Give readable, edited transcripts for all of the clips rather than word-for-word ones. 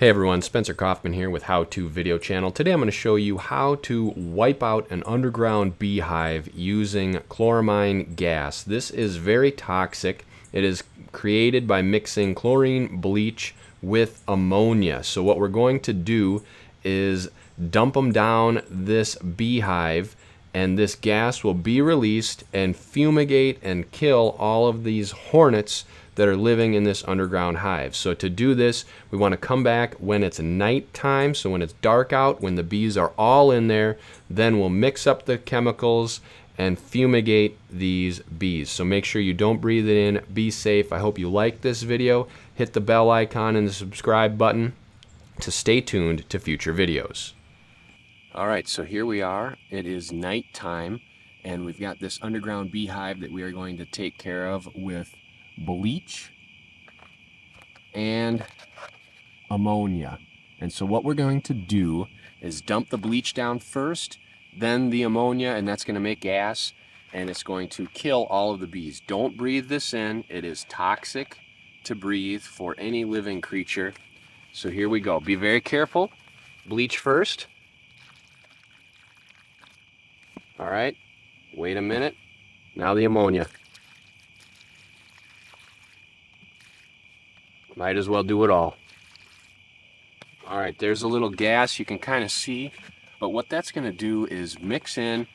Hey everyone, Spencer Kaufman here with How To Video Channel. Today I'm going to show you how to wipe out an underground beehive using chloramine gas. This is very toxic. It is created by mixing chlorine bleach with ammonia. So what we're going to do is dump them down this beehive, and this gas will be released and fumigate and kill all of these hornets that are living in this underground hive. So to do this, we want to come back when it's night time, so when it's dark out, when the bees are all in there, then we'll mix up the chemicals and fumigate these bees. So make sure you don't breathe it in. Be safe. I hope you like this video. Hit the bell icon and the subscribe button to stay tuned to future videos. Alright, so here we are. It is night time, and we've got this underground beehive that we are going to take care of with bleach and ammonia. And so what we're going to do is dump the bleach down first, then the ammonia, and that's going to make gas, and it's going to kill all of the bees. Don't breathe this in. It is toxic to breathe for any living creature. So here we go. Be very careful. Bleach first. All right, wait a minute. Now the ammonia. Might as well do it all. All right, there's a little gas you can kind of see, but what that's going to do is mix in,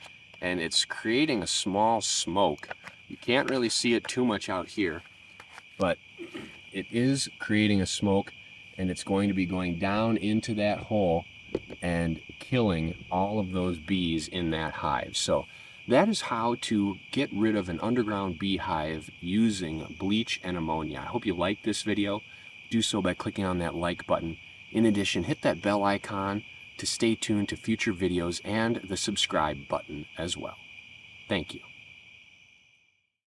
and it's creating a small smoke. You can't really see it too much out here, but it is creating a smoke, and it's going to be going down into that hole and killing all of those bees in that hive. So that is how to get rid of an underground beehive using bleach and ammonia. I hope you like this video. Do so by clicking on that like button. In addition, hit that bell icon to stay tuned to future videos and the subscribe button as well. Thank you.